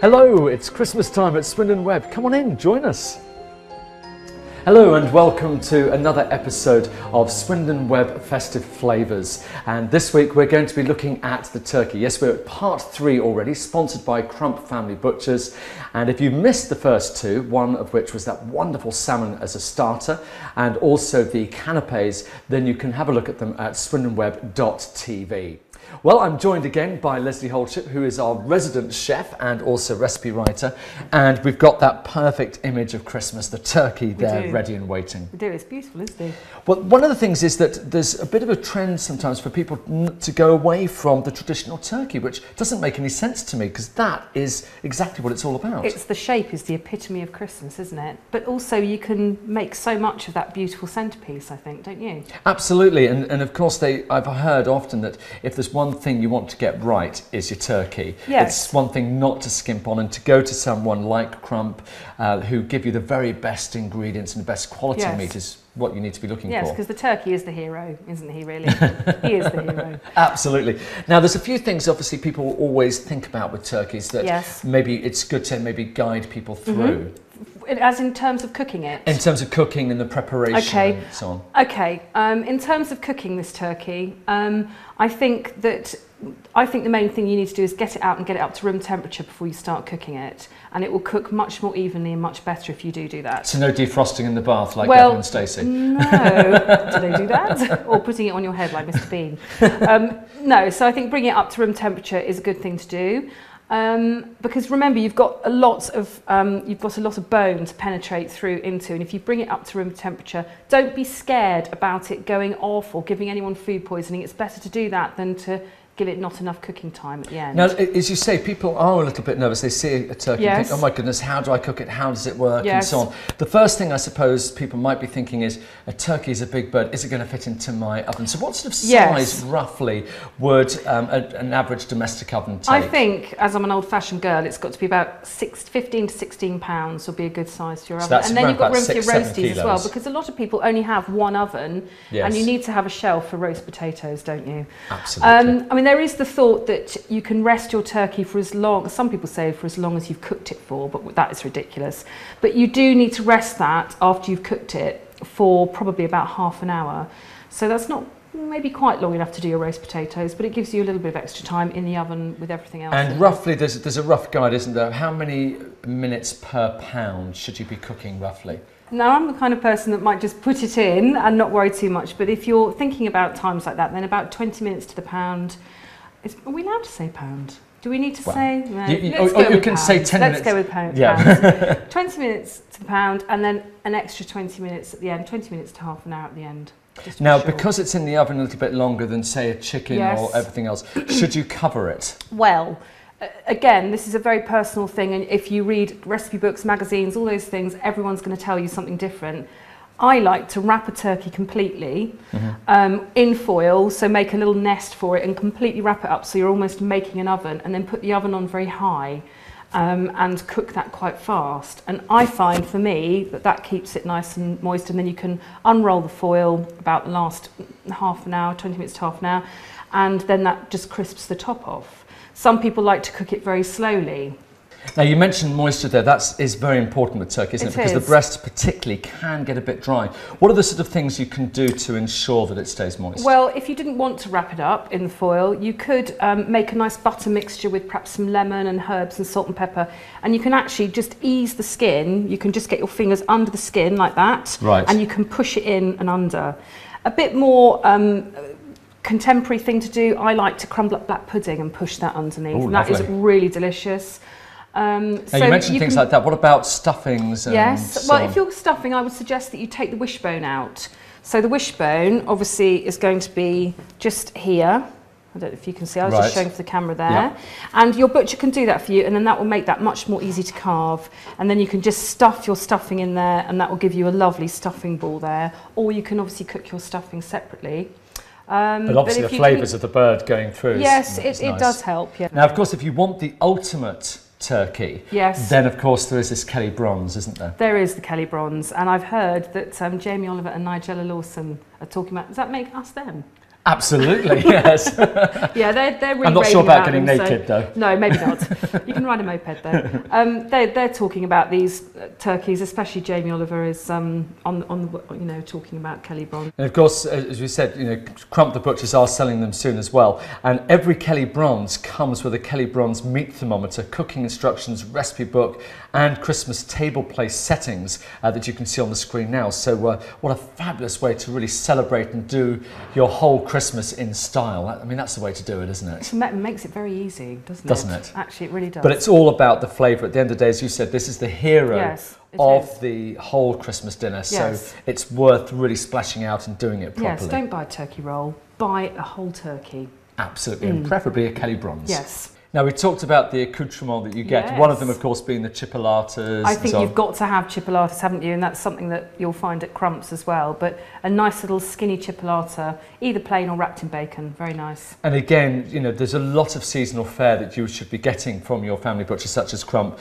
Hello, it's Christmas time at Swindonweb. Come on in, join us. Hello and welcome to another episode of Swindonweb Festive Flavours. And this week we're going to be looking at the turkey. Yes, we're at part 3 already, sponsored by Crump Family Butchers. And if you missed the first 2, one of which was that wonderful salmon as a starter and also the canapes, then you can have a look at them at swindonweb.tv. Well, I'm joined again by Lesley Holdship, who is our resident chef and also recipe writer. And we've got that perfect image of Christmas, the turkey there ready and waiting. We do, it's beautiful, isn't it? Well, one of the things is that there's a bit of a trend sometimes for people to go away from the traditional turkey, which doesn't make any sense to me because that is exactly what it's all about. It's the shape is the epitome of Christmas, isn't it? But also you can make so much of that beautiful centrepiece, I think, don't you? Absolutely, and of course I've heard often that if there's one thing you want to get right is your turkey. Yes. It's one thing not to skimp on and to go to someone like Crump who give you the very best ingredients and the best quality meat is what you need to be looking for. Yes, because the turkey is the hero, isn't he really? He is the hero. Absolutely. Now there's a few things obviously people always think about with turkeys that maybe it's good to maybe guide people through. As in terms of cooking it? In terms of cooking and the preparation and so on. Okay, in terms of cooking this turkey, I think the main thing you need to do is get it out and get it up to room temperature before you start cooking it, and it will cook much more evenly and much better if you do that. So no defrosting in the bath like Gavin and Stacey? No, do they do that? Or putting it on your head like Mr. Bean? No, so I think bringing it up to room temperature is a good thing to do. Because remember, you've got a lot of bone to penetrate through into, and if you bring it up to room temperature, don't be scared about it going off or giving anyone food poisoning. It's better to do that than to give it not enough cooking time at the end. Now, as you say, people are a little bit nervous. They see a turkey and think, oh my goodness, how do I cook it? How does it work? And so on. The first thing I suppose people might be thinking is, a turkey is a big bird. Is it going to fit into my oven? So what sort of size, roughly, would an average domestic oven take? I think, as I'm an old-fashioned girl, it's got to be about 15 to 16 pounds will be a good size for your oven. That's and then you've got room for your 6-7 roasties as well, because a lot of people only have one oven, and you need to have a shelf for roast potatoes, don't you? Absolutely. I mean, there is the thought that you can rest your turkey for as long, some people say for as long as you've cooked it for, but that is ridiculous. But you do need to rest that after you've cooked it for probably about half an hour. So that's not maybe quite long enough to do your roast potatoes, but it gives you a little bit of extra time in the oven with everything else. And roughly, there's a rough guide, isn't there? How many minutes per pound should you be cooking roughly? Now, I'm the kind of person that might just put it in and not worry too much, but if you're thinking about times like that, then about 20 minutes to the pound. Are we allowed to say pound? Do we need to say? No, you can say 10 minutes. Let's go with pound. Yeah. 20 minutes to the pound, and then an extra 20 minutes at the end, 20 minutes to half an hour at the end. Now, because it's in the oven a little bit longer than, say, a chicken or everything else, should you cover it? Well, again, this is a very personal thing, and if you read recipe books, magazines, all those things, everyone's going to tell you something different. I like to wrap a turkey completely in foil, so make a little nest for it and completely wrap it up so you're almost making an oven, and then put the oven on very high and cook that quite fast. And I find for me that keeps it nice and moist, and then you can unroll the foil about the last half an hour, 20 minutes to half an hour, and then that just crisps the top off. Some people like to cook it very slowly. Now, you mentioned moisture there. That is very important with turkey, isn't it? Because the breast particularly can get a bit dry. What are the sort of things you can do to ensure that it stays moist? Well, if you didn't want to wrap it up in the foil, you could make a nice butter mixture with perhaps some lemon and herbs and salt and pepper, and you can actually just ease the skin. You can just get your fingers under the skin like that, and you can push it in and under. A bit more contemporary thing to do, I like to crumble up black pudding and push that underneath. Ooh, and that is really delicious. Now, you mentioned things like that. What about stuffings? And well, if you're stuffing, I would suggest that you take the wishbone out. So the wishbone obviously is going to be just here. I don't know if you can see, I was just showing for the camera there. And your butcher can do that for you, and then that will make that much more easy to carve. And then you can just stuff your stuffing in there, and that will give you a lovely stuffing ball there. Or you can obviously cook your stuffing separately. But obviously the flavours of the bird going through. Yes, it does help. Yeah. Now, of course, if you want the ultimate turkey, then of course there is this Kelly Bronze, isn't there? There is the Kelly Bronze, and I've heard that Jamie Oliver and Nigella Lawson are talking about, does that make us them? Absolutely, yes. Yeah, they're really I'm not sure about getting them, naked, though. No, maybe not. You can ride a moped, though. They're talking about these turkeys, especially Jamie Oliver is on the talking about Kelly Bronze. And of course, as we said, Crump the butchers are selling them soon as well. And every Kelly Bronze comes with a Kelly Bronze meat thermometer, cooking instructions, recipe book, and Christmas table place settings that you can see on the screen now. So what a fabulous way to really celebrate and do your whole Christmas in style. I mean, that's the way to do it, isn't it? It makes it very easy, doesn't it? Actually, it really does. But it's all about the flavour. At the end of the day, as you said, this is the hero of the whole Christmas dinner. So it's worth really splashing out and doing it properly. Yes, don't buy a turkey roll, buy a whole turkey. Absolutely, and preferably a Kelly Bronze. Yes. Now, we talked about the accoutrement that you get. Yes. One of them, of course, being the chipolatas. I think you've got to have chipolatas, haven't you? And that's something that you'll find at Crump's as well. But a nice little skinny chipolata, either plain or wrapped in bacon. Very nice. And again, there's a lot of seasonal fare that you should be getting from your family butcher, such as Crump.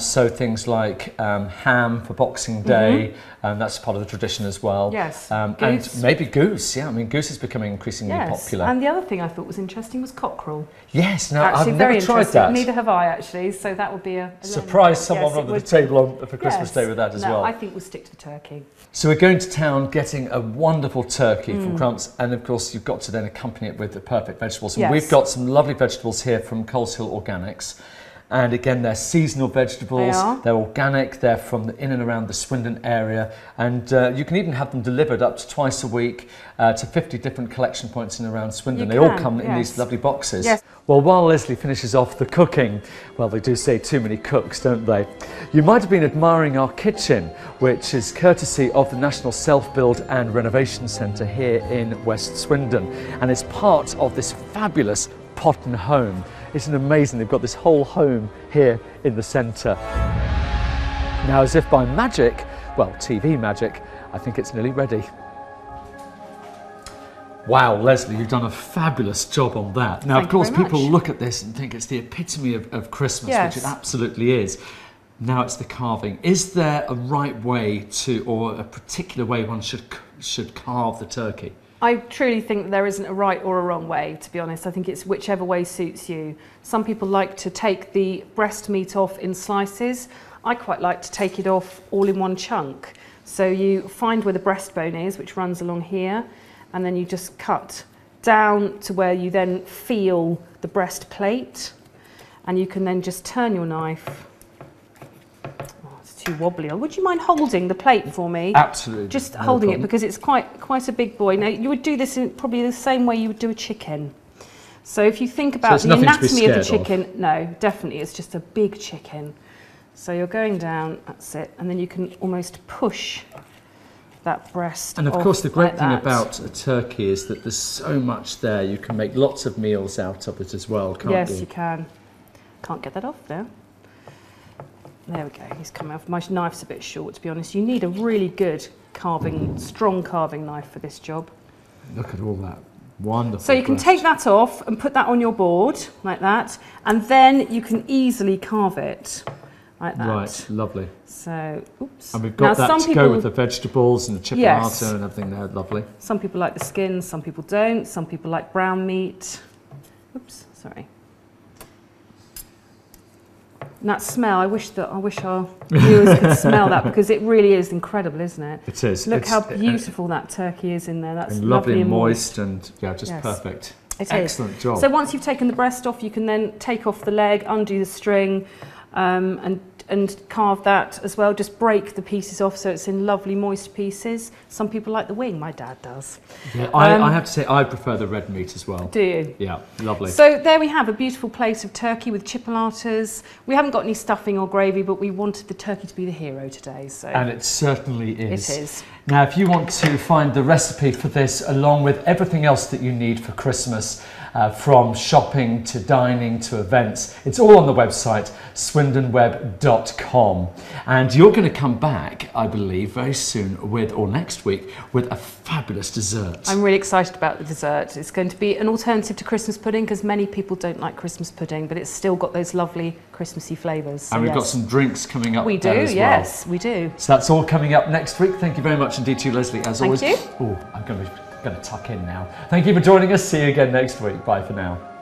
So things like ham for Boxing Day. That's part of the tradition as well. Yes. And maybe goose. Yeah, I mean, goose is becoming increasingly popular. And the other thing I thought was interesting was cockerel. Yes. Now, actually, I've never tried that. Neither have I, actually. So that would be a surprise someone under the table for Christmas Day with that as well. I think we'll stick to the turkey. So we're going to town, getting a wonderful turkey from Crump's, and of course you've got to then accompany it with the perfect vegetables. And we've got some lovely vegetables here from Coles Hill Organics. And again, they're seasonal vegetables, they're organic, they're from in and around the Swindon area, and you can even have them delivered up to twice a week to 50 different collection points in and around Swindon. They all come in these lovely boxes. Yes. Well, while Lesley finishes off the cooking, well, they do say too many cooks, don't they? You might have been admiring our kitchen, which is courtesy of the National Self-Build and Renovation Centre here in West Swindon, and it's part of this fabulous pot and home. Isn't it amazing? They've got this whole home here in the centre. Now, as if by magic, well, TV magic, I think it's nearly ready. Wow, Lesley, you've done a fabulous job on that. Now, of course, people look at this and think it's the epitome of Christmas, which it absolutely is. Now it's the carving. Is there a right way to, or a particular way one should carve the turkey? I truly think that there isn't a right or a wrong way, to be honest. I think it's whichever way suits you. Some people like to take the breast meat off in slices. I quite like to take it off all in one chunk. So you find where the breastbone is, which runs along here, and then you just cut down to where you then feel the breastplate, and you can then just turn your knife. Too wobbly. Would you mind holding the plate for me? Absolutely. Just holding it, because it's quite a big boy. Now, you would do this in probably the same way you would do a chicken. So if you think about the anatomy of the chicken, no, definitely it's just a big chicken. So you're going down, that's it, and then you can almost push that breast. And of course, the great thing about a turkey is that there's so much there. You can make lots of meals out of it as well, can't you? Yes, you can. Can't get that off there. There we go, he's coming off. My knife's a bit short, to be honest. You need a really good carving, strong carving knife for this job. Look at all that wonderful So you can take that off and put that on your board, like that, and then you can easily carve it, like that. Right, lovely. So, oops. And we've got that to go with the vegetables and the chipolata and everything there, lovely. Some people like the skin, some people don't. Some people like brown meat. Oops, sorry. And that smell, I wish our viewers could smell that, because it really is incredible, isn't it? It is. Look how beautiful that turkey is in there. That's lovely and moist and just perfect. It is. Excellent job. So once you've taken the breast off, you can then take off the leg, undo the string, and carve that as well. Just break the pieces off so it's in lovely moist pieces. Some people like the wing, my dad does. Yeah, I have to say I prefer the red meat as well. Do you? Yeah, lovely. So there we have a beautiful plate of turkey with chipolatas. We haven't got any stuffing or gravy, but we wanted the turkey to be the hero today. So. And it certainly is. It is. Now, if you want to find the recipe for this, along with everything else that you need for Christmas, from shopping to dining to events, it's all on the website, swindonweb.com. And you're going to come back, I believe, very soon or next week, with a fabulous dessert. I'm really excited about the dessert. It's going to be an alternative to Christmas pudding, because many people don't like Christmas pudding, but it's still got those lovely Christmassy flavours. So and we've got some drinks coming up. We do, yes, we do. So that's all coming up next week. Thank you very much indeed to you, Lesley, as always. Thank you. Oh, I'm going to be I'm going to tuck in now. Thank you for joining us. See you again next week. Bye for now.